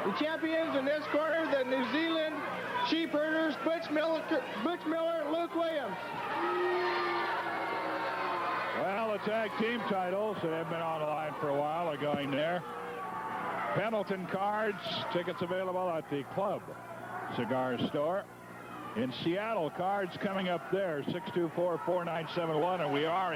The champions in this corner, the New Zealand sheep herders, Butch Miller, Luke Williams. Well, the tag team titles that have been on the line for a while are going there. Pendleton Cards, tickets available at the Club Cigar Store. In Seattle, cards coming up there, 624-4971, and we are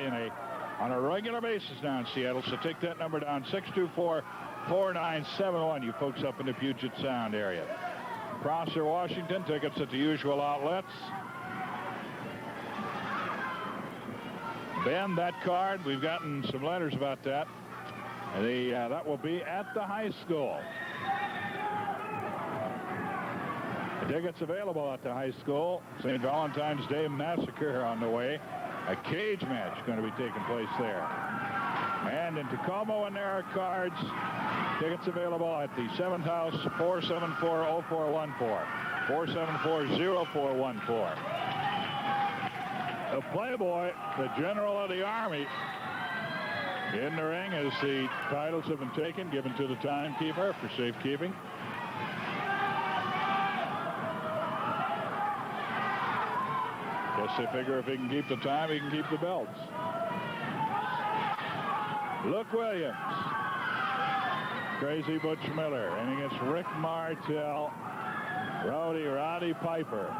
on a regular basis now in Seattle, so take that number down, 624-4971, you folks up in the Puget Sound area. Prosser, Washington, tickets at the usual outlets. Ben, that card, we've gotten some letters about that. That will be at the high school. Tickets available at the high school. St. Valentine's Day Massacre on the way. A cage match going to be taking place there. And in Tacoma, when there are cards, tickets available at the 7th House, 474-0414. 474-0414. The Playboy, the General of the Army, in the ring as the titles have been taken, given to the timekeeper for safekeeping. Guess they figure if he can keep the time, he can keep the belts. Luke Williams. Crazy Butch Miller. And against Rick Martel. Roddy Piper.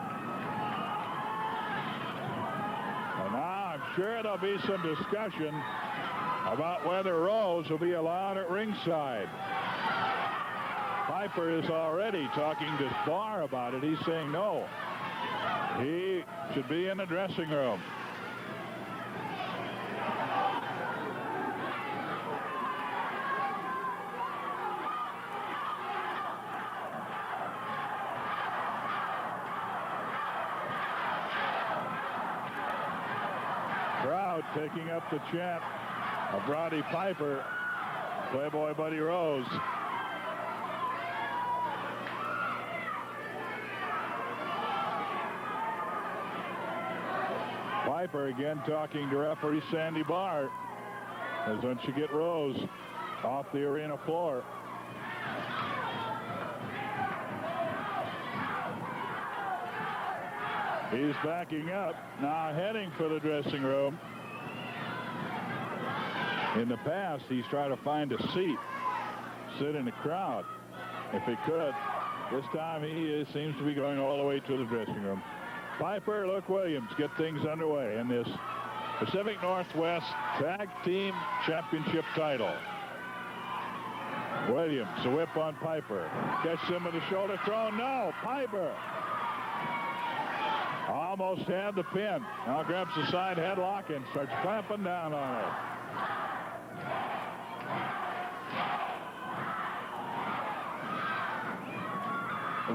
And now I'm sure there'll be some discussion about whether Rose will be allowed at ringside. Piper is already talking to Barr about it. He's saying no. He should be in the dressing room. Crowd taking up the chant of Roddy Piper, Playboy Buddy Rose. Piper again talking to referee Sandy Barr as once you get Rose off the arena floor. He's backing up, now heading for the dressing room. In the past, he's tried to find a seat, sit in the crowd if he could. This time he seems to be going all the way to the dressing room. Piper, Luke Williams get things underway in this Pacific Northwest Tag Team Championship title. Williams, a whip on Piper. Gets him with the shoulder throw. No, Piper almost had the pin. Now grabs the side headlock and starts clamping down on it.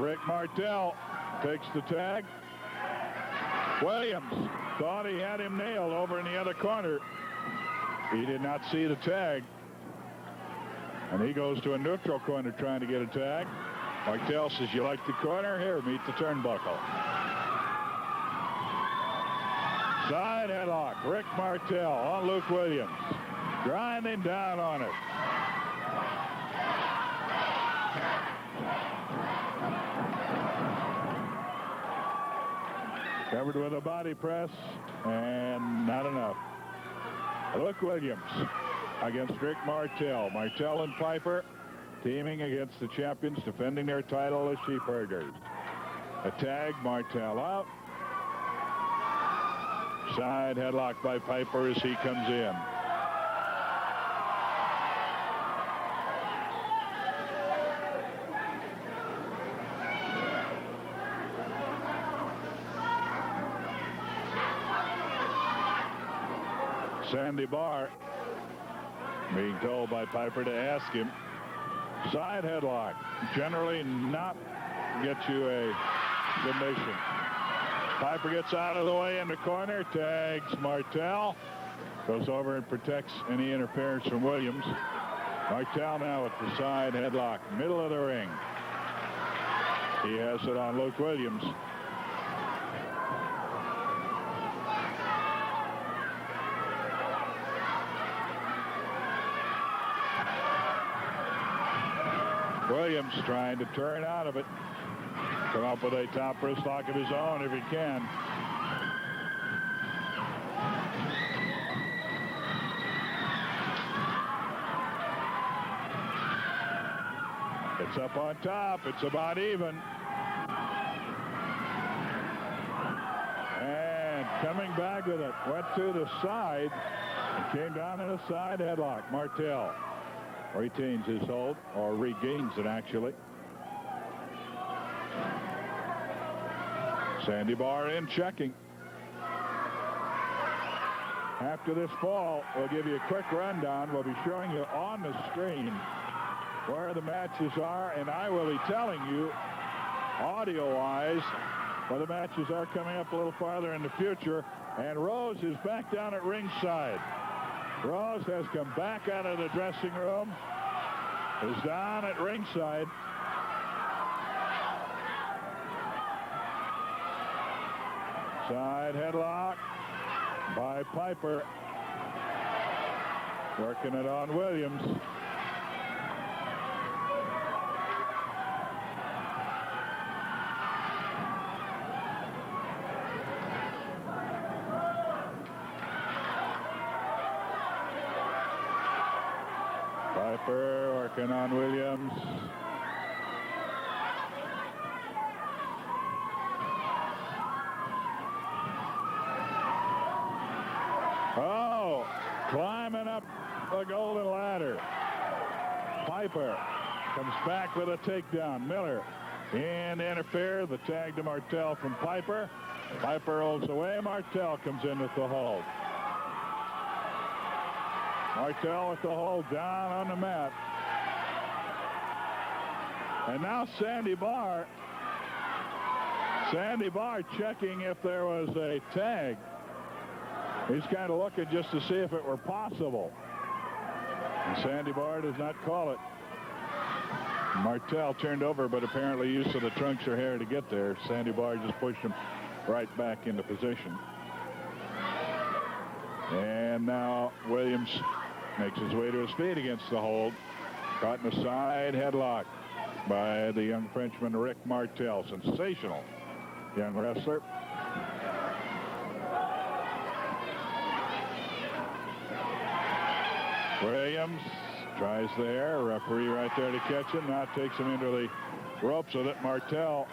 Rick Martel takes the tag. Williams thought he had him nailed over in the other corner. He did not see the tag. And he goes to a neutral corner trying to get a tag. Martel says, you like the corner? Here, meet the turnbuckle. Side headlock. Rick Martel on Luke Williams. Grinding down on it. Covered with a body press, and not enough. Luke Williams against Rick Martel. Martel and Piper teaming against the champions, defending their title as sheep herders. A tag, Martel out. Side headlock by Piper as he comes in. Sandy Barr being told by Piper to ask him. Side headlock. Generally not get you a submission. Piper gets out of the way in the corner. Tags Martel. Goes over and protects any interference from Williams. Martel now with the side headlock. Middle of the ring. He has it on Luke Williams. Williams trying to turn out of it. Come up with a top wrist lock of his own if he can. It's up on top. It's about even. And coming back with it. Went to the side. And came down in a side headlock. Martel retains his hold, or regains it actually. Sandy Barr in checking. After this fall, we'll give you a quick rundown. We'll be showing you on the screen where the matches are, and I will be telling you, audio-wise, where the matches are coming up a little farther in the future. And Rose is back down at ringside. Rose has come back out of the dressing room, is down at ringside. Side headlock by Piper. Working it on Williams. Piper working on Williams. Oh, climbing up the golden ladder. Piper comes back with a takedown. Miller in to interfere. The tag to Martel from Piper. Piper holds away. Martel comes in with the hold. Martel with the hold down on the mat. And now Sandy Barr. Sandy Barr checking if there was a tag. He's kind of looking just to see if it were possible. And Sandy Barr does not call it. Martel turned over, but apparently used to the trunks or hair to get there. Sandy Barr just pushed him right back into position. And now Williams makes his way to his feet against the hold. Caught in a side headlock by the young Frenchman Rick Martel. Sensational young wrestler. Williams tries there. Referee right there to catch him. Now takes him into the ropes with it. Martel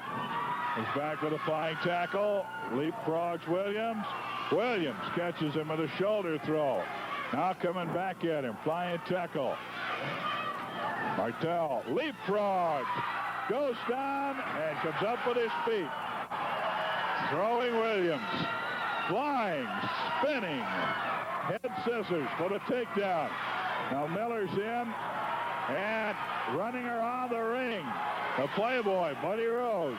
is back with a flying tackle. Leapfrogs Williams. Williams catches him with a shoulder throw. Now coming back at him. Flying tackle. Martel leapfrogs. Goes down and comes up with his feet. Throwing Williams. Flying. Spinning. Head scissors for the takedown. Now Miller's in and running around the ring. The Playboy, Buddy Rose.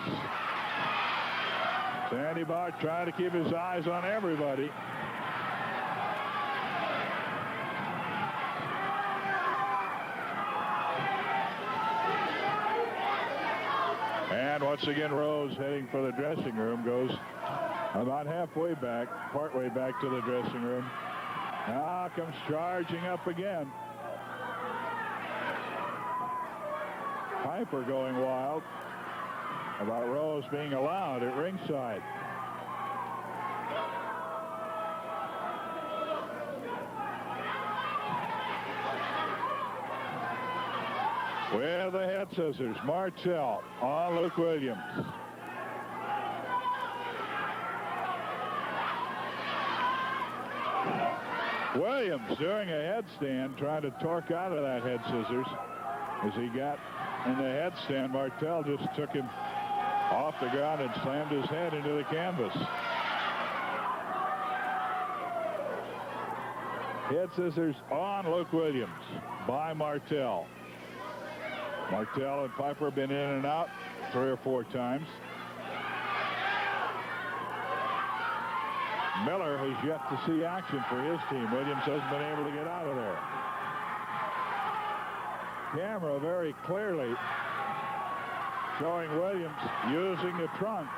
Sandy Barr trying to keep his eyes on everybody. And once again, Rose heading for the dressing room, goes about halfway back, partway back to the dressing room. Now comes charging up again. Piper going wild about Rose being allowed at ringside. With the head scissors, Martel on Luke Williams. Williams doing a headstand, trying to torque out of that head scissors. As he got in the headstand, Martel just took him off the ground and slammed his head into the canvas. Head scissors on Luke Williams by Martel. Martel and Piper have been in and out 3 or 4 times. Miller has yet to see action for his team. Williams hasn't been able to get out of there. Camera very clearly showing Williams using the trunk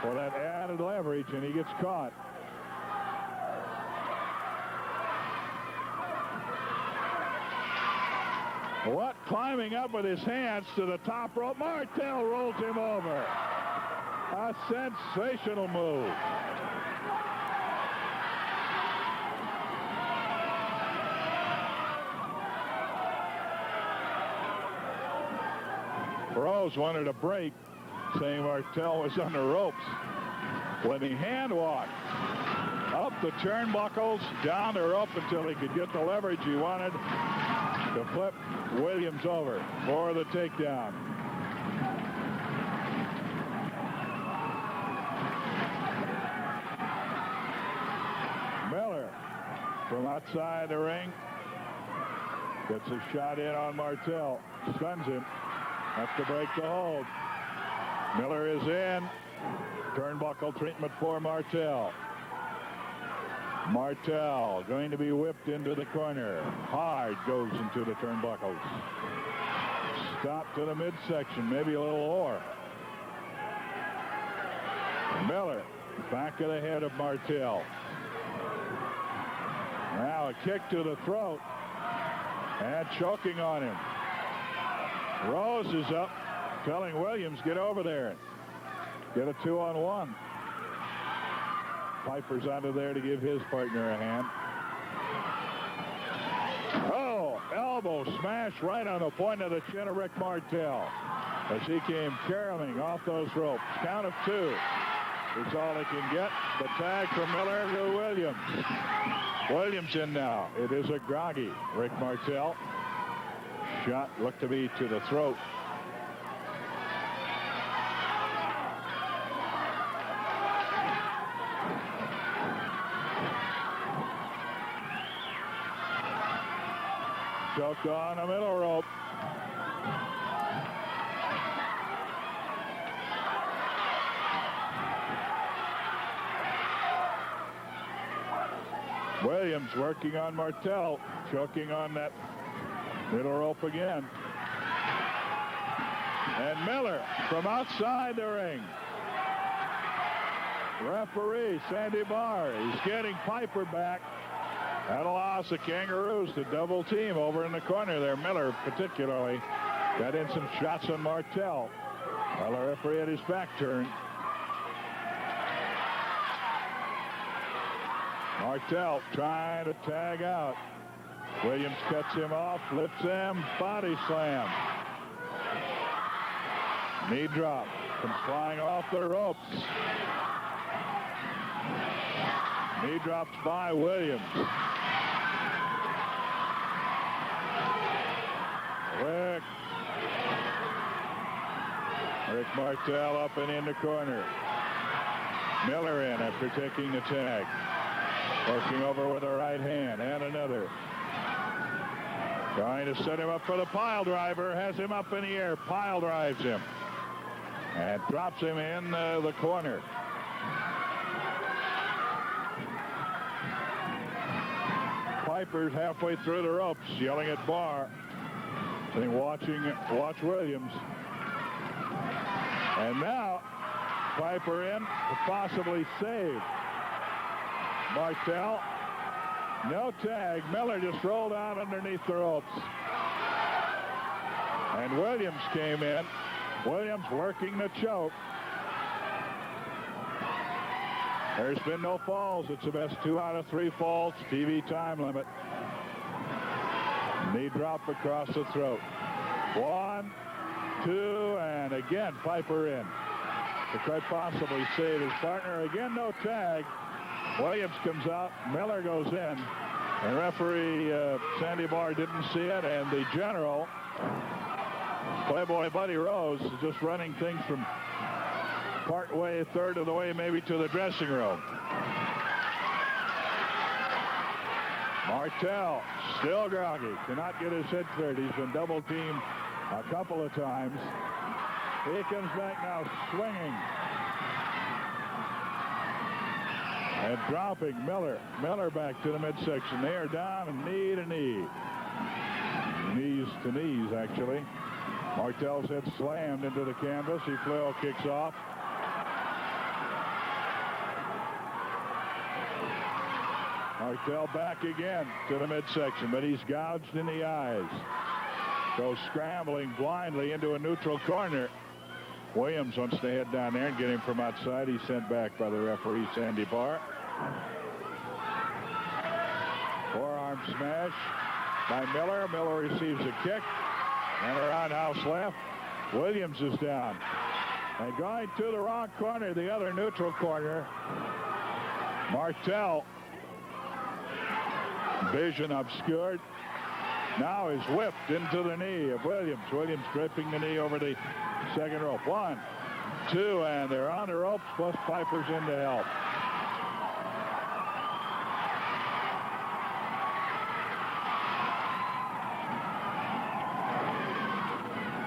for that added leverage, and he gets caught. What climbing up with his hands to the top rope. Martell rolls him over. A sensational move. Rose wanted a break, saying Martell was on the ropes. When he hand walked up the turnbuckles, down the rope until he could get the leverage he wanted to flip Williams over for the takedown. Miller from outside the ring gets a shot in on Martell, stuns him. Has to break the hold. Miller is in. Turnbuckle treatment for Martell. Martell going to be whipped into the corner. Hard goes into the turnbuckles. Stop to the midsection, maybe a little lower. Miller, back of the head of Martell. Now a kick to the throat. And choking on him. Rose is up, telling Williams, get over there. Get a 2-on-1. Piper's out of there to give his partner a hand. Oh, elbow smash right on the point of the chin of Rick Martell as he came caroling off those ropes. Count of 2 is all he can get. The tag from Miller to Williams. Williams in now. It is a groggy Rick Martell. Shot looked to be to the throat. Choked on a middle rope. Williams working on Martell, choking on that middle rope again. And Miller from outside the ring. Referee Sandy Barr is getting Piper back. That allows the Kangaroos to double team over in the corner there. Miller particularly got in some shots on Martell. While the referee had his back turned. Martell trying to tag out. Williams cuts him off, flips him, body slam. Knee drop, comes flying off the ropes. Knee drops by Williams. Rick Martell up and in the corner. Miller in after taking the tag. Working over with a right hand and another. Trying to set him up for the pile driver. Has him up in the air. Pile drives him. And drops him in the corner. Piper's halfway through the ropes, yelling at Barr. Saying, watch Williams. And now, Piper in to possibly save Martell. No tag. Miller just rolled out underneath the ropes. And Williams came in. Williams working the choke. There's been no falls. It's the best 2 out of 3 falls. TV time limit. Knee drop across the throat. 1, 2, and again Piper in to quite possibly save his partner. Again, no tag. Williams comes out. Miller goes in. And referee Sandy Barr didn't see it. And the general, Playboy Buddy Rose, is just running things from part way, a third of the way maybe to the dressing room. Martell still groggy. Cannot get his head cleared. He's been double teamed a couple of times. He comes back now swinging. And dropping Miller. Miller back to the midsection. They are down and knee to knee. Knees to knees, actually. Martell's head slammed into the canvas. He flail kicks off. Martell back again to the midsection, but he's gouged in the eyes. goes scrambling blindly into a neutral corner. Williams wants to head down there and get him from outside. He's sent back by the referee, Sandy Barr. Forearm smash by Miller. Miller receives a kick. And a roundhouse left. Williams is down. And going to the wrong corner, the other neutral corner. Martell. Vision obscured. Now is whipped into the knee of Williams. Williams dripping the knee over the second rope. 1, 2, and they're on the ropes, plus Piper's in to help.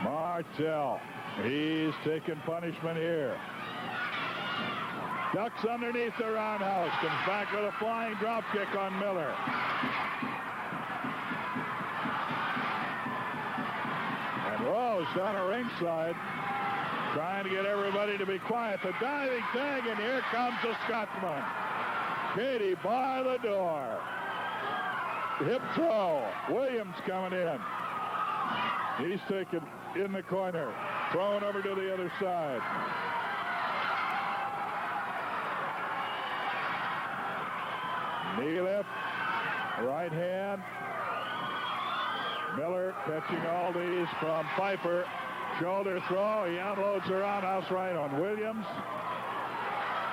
Martell, he's taking punishment here. Ducks underneath the roundhouse, comes back with a flying drop kick on Miller. And Rose down a ringside, trying to get everybody to be quiet. The diving tag, and here comes the Scotsman. Katie by the door. Hip throw. Williams coming in. He's taken in the corner, thrown over to the other side. Knee lift, right hand. Miller catching all these from Piper. Shoulder throw, he unloads the roundhouse right on Williams.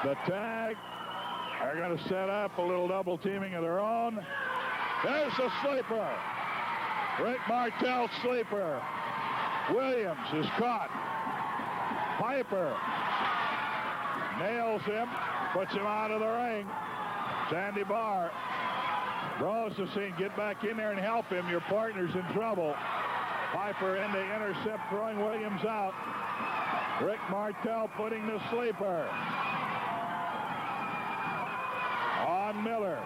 The tag, they're going to set up a little double teaming of their own. There's the sleeper. Rick Martell sleeper. Williams is caught. Piper nails him, puts him out of the ring. Sandy Barr draws the scene. Get back in there and help him. Your partner's in trouble. Piper in to intercept, throwing Williams out. Rick Martell putting the sleeper on Miller.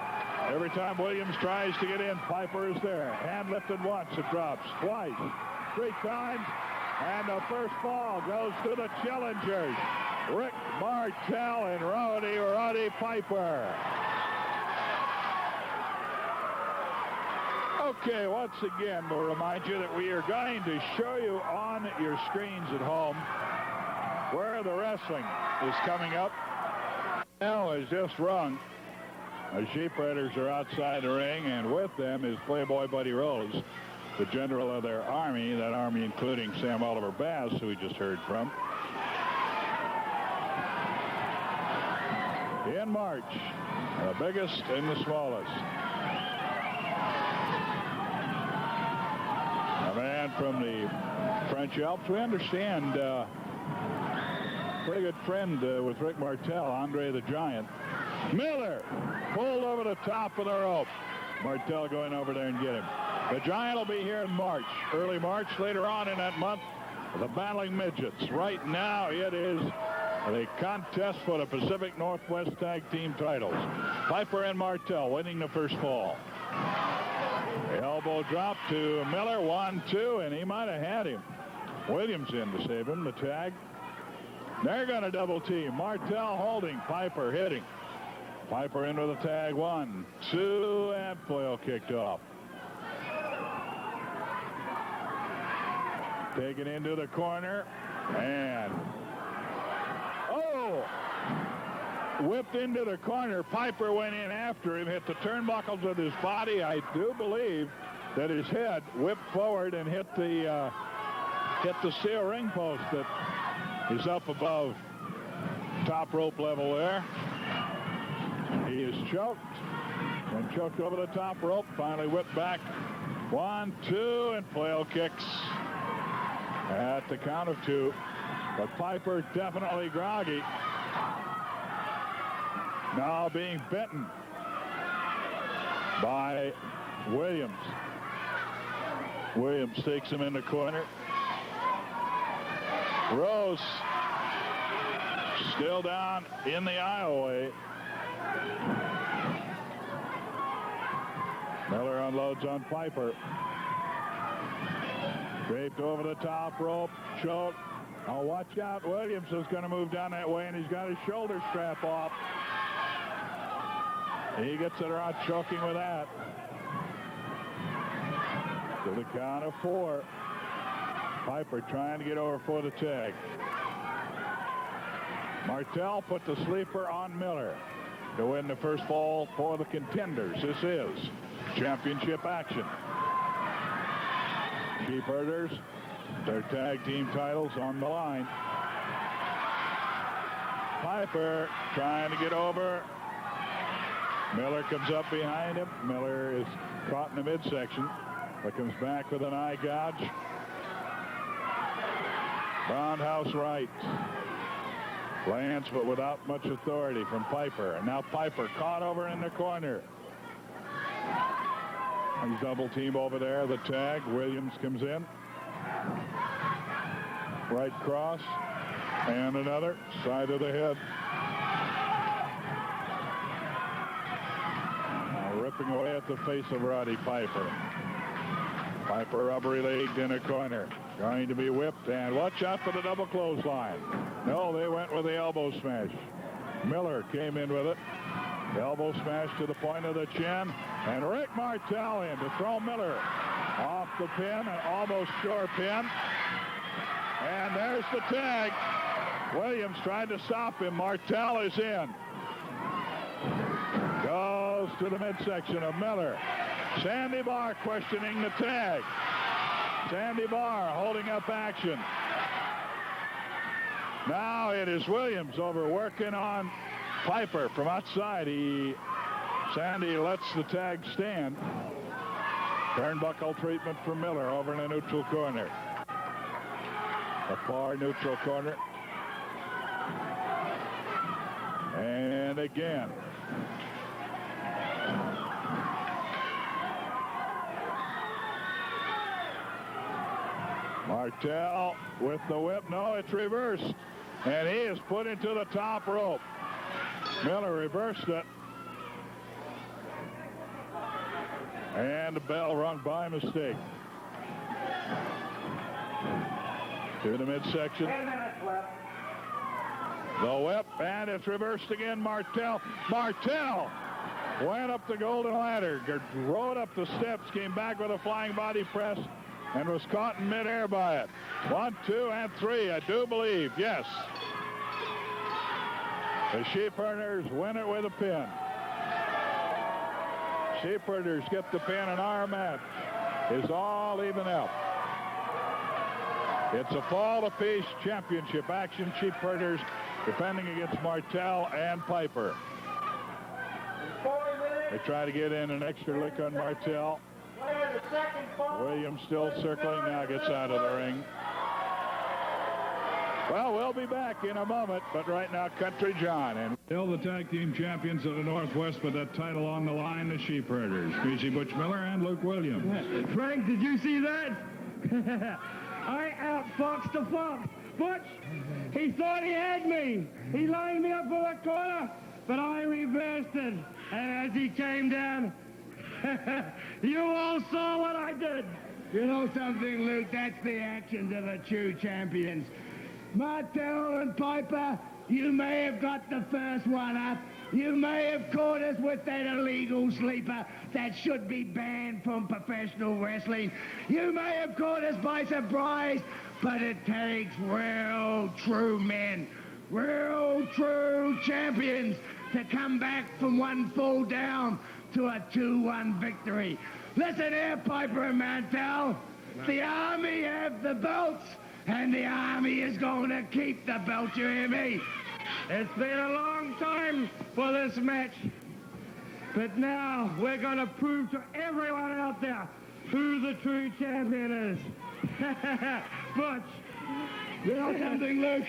Every time Williams tries to get in, Piper is there. Hand lifted once, it drops. Twice, 3 times, and the first fall goes to the challengers. Rick Martell and Roddy Piper. Okay, once again, we'll remind you that we are going to show you on your screens at home where the wrestling is coming up. Now is just rung. The Sheep Raiders are outside the ring, and with them is Playboy Buddy Rose, the general of their army, that army including Sam Oliver Bass, who we just heard from. In March, the biggest and the smallest. A man from the French Alps. We understand, pretty good friend with Rick Martell, Andre the Giant. Miller pulled over the top of the rope. Martell going over there and get him. The Giant will be here in March, early March, later on in that month, the Battling Midgets. Right now, it is the contest for the Pacific Northwest Tag Team titles. Piper and Martell winning the first fall. The elbow drop to Miller, 1, 2, and he might have had him. Williams in to save him, the tag. They're going to double team. Martell holding, Piper hitting. Piper into the tag, 1, 2, and foil kicked off. Taken into the corner, and whipped into the corner. Piper went in after him, hit the turnbuckles with his body. I do believe that his head whipped forward and hit the steel ring post that is up above top rope level there. He is choked and choked over the top rope. Finally whipped back. 1, 2, and flail kicks at the count of 2. But Piper definitely groggy. Now being bitten by Williams. Williams takes him in the corner. Rose still down in the aisleway. Miller unloads on Piper. Draped over the top rope. Choke. Oh, watch out. Williams is going to move down that way, and he's got his shoulder strap off. He gets it around, choking with that. To the count of 4. Piper trying to get over for the tag. Martell put the sleeper on Miller to win the first fall for the contenders. This is championship action. Sheepherders, their tag team titles on the line. Piper trying to get over. Miller comes up behind him. Miller is caught in the midsection, but comes back with an eye gouge. Roundhouse right. Lands, but without much authority from Piper. And now Piper caught over in the corner. He's double team over there. The tag. Williams comes in. Right cross. And another. Side of the head. Now ripping away at the face of Roddy Piper. Piper rubbery-legged in a corner. Going to be whipped, and watch out for the double clothesline. No, they went with the elbow smash. Miller came in with it. Elbow smash to the point of the chin, and Rick Martel in to throw Miller off the pin, an almost sure pin. And there's the tag. Williams tried to stop him. Martel is in. Goes to the midsection of Miller. Sandy Barr questioning the tag. Sandy Barr holding up action. Now it is Williams over working on Piper from outside. Sandy lets the tag stand. Turnbuckle treatment for Miller over in the neutral corner. The far neutral corner. And again. Martel with the whip. No, it's reversed. And he is put into the top rope. Miller reversed it. And the bell rung by mistake. To the midsection. 10 minutes left. The whip, and it's reversed again. Martel went up the golden ladder, rode up the steps, came back with a flying body press, and was caught in midair by it. 1, 2, and 3, I do believe, yes. The Sheepherders win it with a pin. Sheepherders get the pin, and our match is all even up. It's a fall-to-piece championship action. Sheepherders defending against Martel and Piper. They try to get in an extra lick on Martel. Williams still circling, now gets out of the ring. Well, we'll be back in a moment, but right now, Country John. And still the tag team champions of the Northwest with that title on the line, the Sheepherders. Greasy Butch Miller and Luke Williams. Frank, did you see that? I outfoxed the fox. Butch, he thought he had me. He lined me up for the corner, but I reversed it. And as he came down, you all saw what I did. You know something, Luke? That's the actions of the true champions. Martel and Piper, you may have got the first one up. You may have caught us with that illegal sleeper that should be banned from professional wrestling. You may have caught us by surprise, but it takes real true men, real true champions to come back from one fall down to a 2-1 victory. Listen here, Piper and Martel. The Army have the belts, and the Army is going to keep the belt, you hear me? It's been a long time for this match, but now we're going to prove to everyone out there who the true champion is. Butch, you know something, Luke?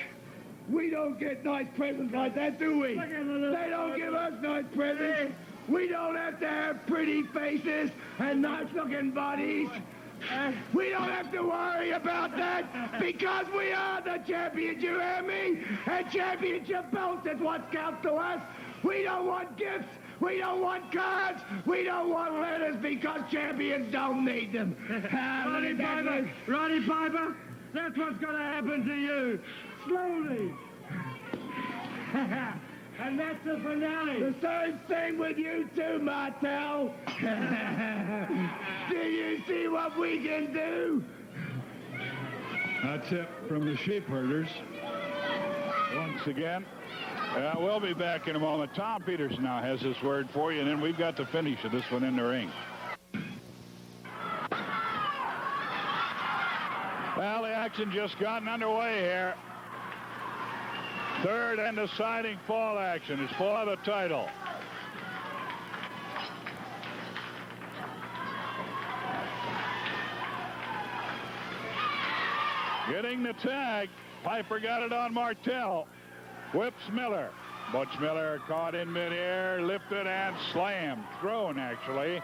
We don't get nice presents like that, do we? They don't give us nice presents. We don't have to have pretty faces and nice-looking bodies. We don't have to worry about that because we are the champions, you hear me? And championship belts is what counts to us. We don't want gifts. We don't want cards. We don't want letters because champions don't need them. Roddy Piper, that's what's going to happen to you. Slowly. And that's the finale. The same thing with you too, Martel. Do you see what we can do? A tip from the sheep herders. Once again, we'll be back in a moment. Tom Peters now has his word for you, and then we've got the finish of this one in the ring. Well, the action just gotten underway here. Third and deciding fall action is for the title. Getting the tag. Piper got it on Martell. Whips Miller. Butch Miller caught in midair, lifted and slammed. Thrown, actually,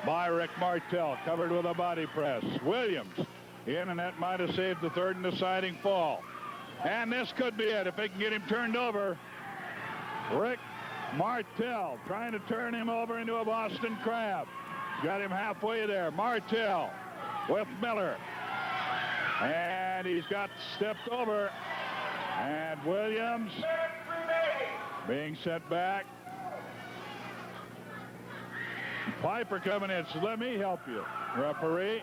by Rick Martell. Covered with a body press. Williams in, and that might have saved the third and deciding fall. And this could be it if they can get him turned over. Rick Martell trying to turn him over into a Boston Crab. Got him halfway there. Martell with Miller. And he's got stepped over. And Williams being sent back. Piper coming in. So let me help you, referee.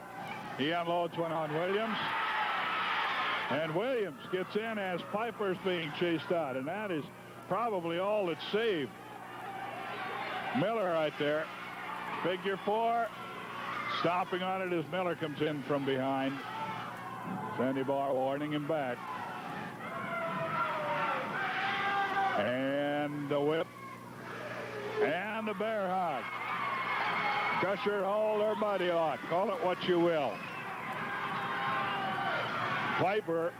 He unloads one on Williams. And Williams gets in as Piper's being chased out. And that is probably all that saved Miller right there. Figure four. Stopping on it as Miller comes in from behind. Sandy Barr warning him back. And the whip. And the bear hug. Crusher hold or body lock. Call it what you will. Piper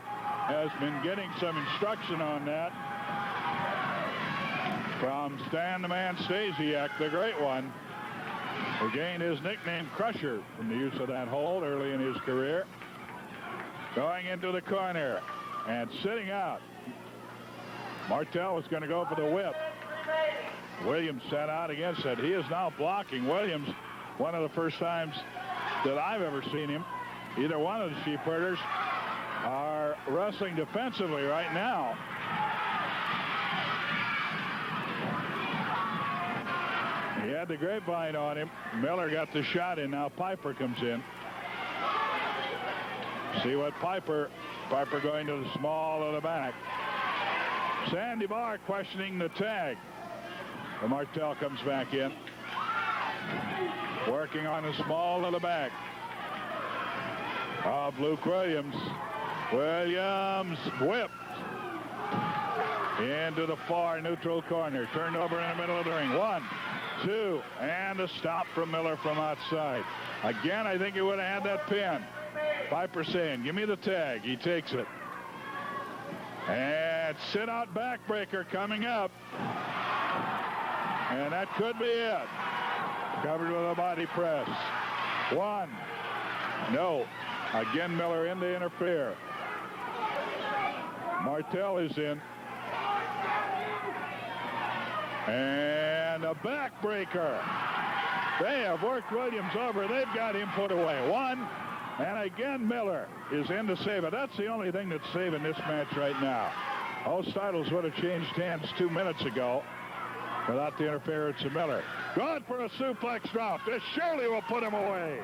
has been getting some instruction on that from Stan the Man Stasiak, the great one, who gained his nickname Crusher from the use of that hold early in his career. Going into the corner and sitting out. Martell is going to go for the whip. Williams sat out against it. He is now blocking. Williams, one of the first times that I've ever seen him, either one of the sheep herders, are wrestling defensively right now. He had the grapevine on him. Miller got the shot in. Now Piper comes in. See what Piper going to the small of the back. Sandy Barr questioning the tag. The Martell comes back in. Working on the small of the back of Luke Williams. Williams whipped into the far neutral corner. Turned over in the middle of the ring. 1, 2, and a stop from Miller from outside. Again, I think he would have had that pin. Piper saying, give me the tag. He takes it. And sit-out backbreaker coming up. And that could be it. Covered with a body press. 1. No. Again, Miller in to interfere. Martell is in. And a backbreaker. They have worked Williams over. They've got him put away. 1. And again, Miller is in to save it. That's the only thing that's saving this match right now. Those titles would have changed hands 2 minutes ago without the interference of Miller. Good for a suplex drop. This surely will put him away.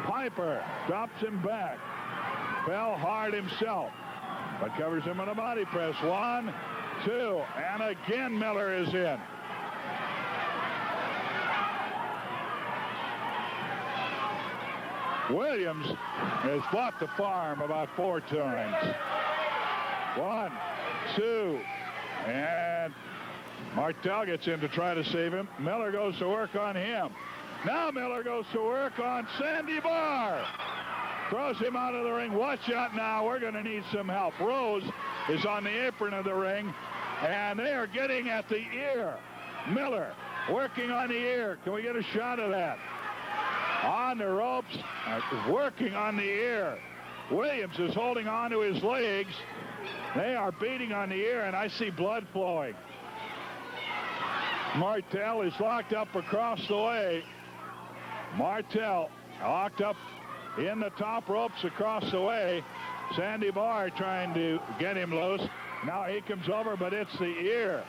Piper drops him back. Fell hard himself, but covers him in a body press. 1, 2, and again Miller is in. Williams has fought the farm about 4 times. 1, 2, and Martell gets in to try to save him. Miller goes to work on him. Now Miller goes to work on Sandy Barr. Throws him out of the ring. Watch out now. We're going to need some help. Rose is on the apron of the ring, and they are getting at the ear. Miller working on the ear. Can we get a shot of that? On the ropes, working on the ear. Williams is holding on to his legs. They are beating on the ear, and I see blood flowing. Martell is locked up across the way. Martell locked up in the top ropes across the way. Sandy Barr trying to get him loose. Now he comes over, but it's the ear.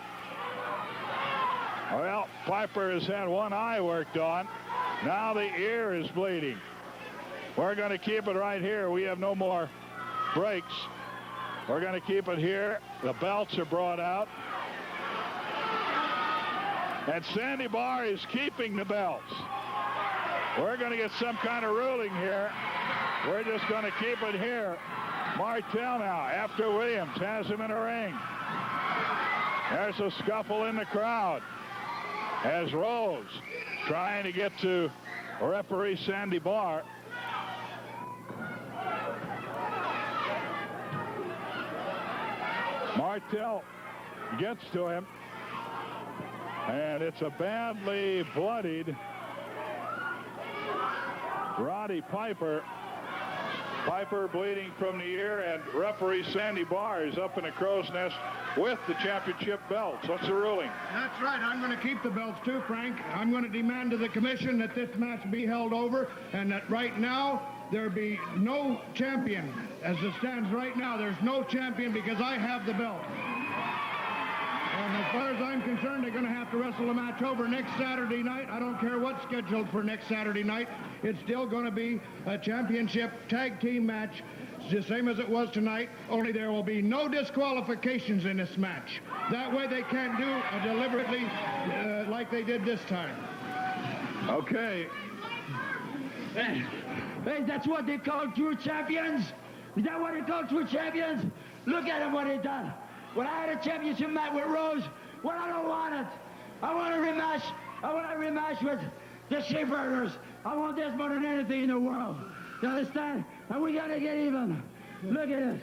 Well, Piper has had one eye worked on. Now the ear is bleeding. We're going to keep it right here. We have no more breaks. We're going to keep it here. The belts are brought out. And Sandy Barr is keeping the belts. We're going to get some kind of ruling here. We're just going to keep it here. Martel now, after Williams, has him in a ring. There's a scuffle in the crowd as Rose trying to get to referee Sandy Barr. Martel gets to him, and it's a badly bloodied Roddy Piper. Piper bleeding from the ear, and referee Sandy Barr is up in a crow's nest with the championship belts. What's the ruling? That's right. I'm going to keep the belts too, Frank. I'm going to demand to the commission that this match be held over, and that right now there be no champion. As it stands right now, there's no champion because I have the belt. And as far as I'm concerned, they're going to have to wrestle a match over next Saturday night. I don't care what's scheduled for next Saturday night. It's still going to be a championship tag team match, the same as it was tonight, only there will be no disqualifications in this match. That way they can't do deliberately like they did this time. Okay. Hey, that's what they call true champions? Is that what they call true champions? Look at him, what he done. When I had a championship match with Rose, well, I don't want it. I want a rematch. I want a rematch with the Sheepherders. I want this more than anything in the world. You understand? And we got to get even. Look at this.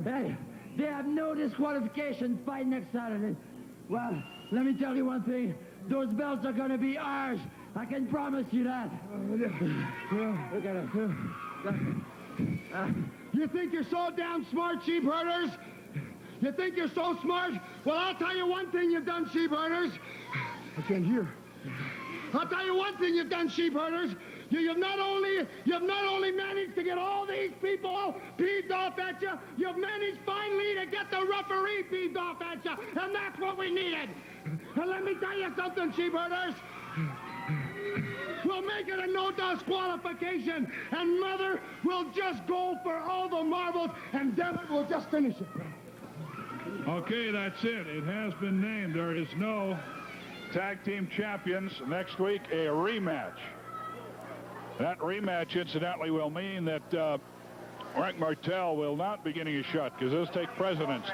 Hey, they have no disqualification fight next Saturday. Well, let me tell you one thing. Those belts are going to be ours. I can promise you that. Look at him. You think you're so damn smart, Sheepherders? You think you're so smart? Well, I'll tell you one thing you've done, Sheepherders. I can't hear. I'll tell you one thing you've done, Sheepherders. You've not only managed to get all these people peeved off at you, you've managed finally to get the referee peeved off at you, and that's what we needed. And let me tell you something, Sheepherders. We'll make it a no disqualification, and Mother will just go for all the marbles, and then we'll just finish it. Okay, that's it. It has been named. There is no tag team champions. Next week, a rematch. That rematch, incidentally, will mean that Frank Martel will not be getting a shot because this take precedence.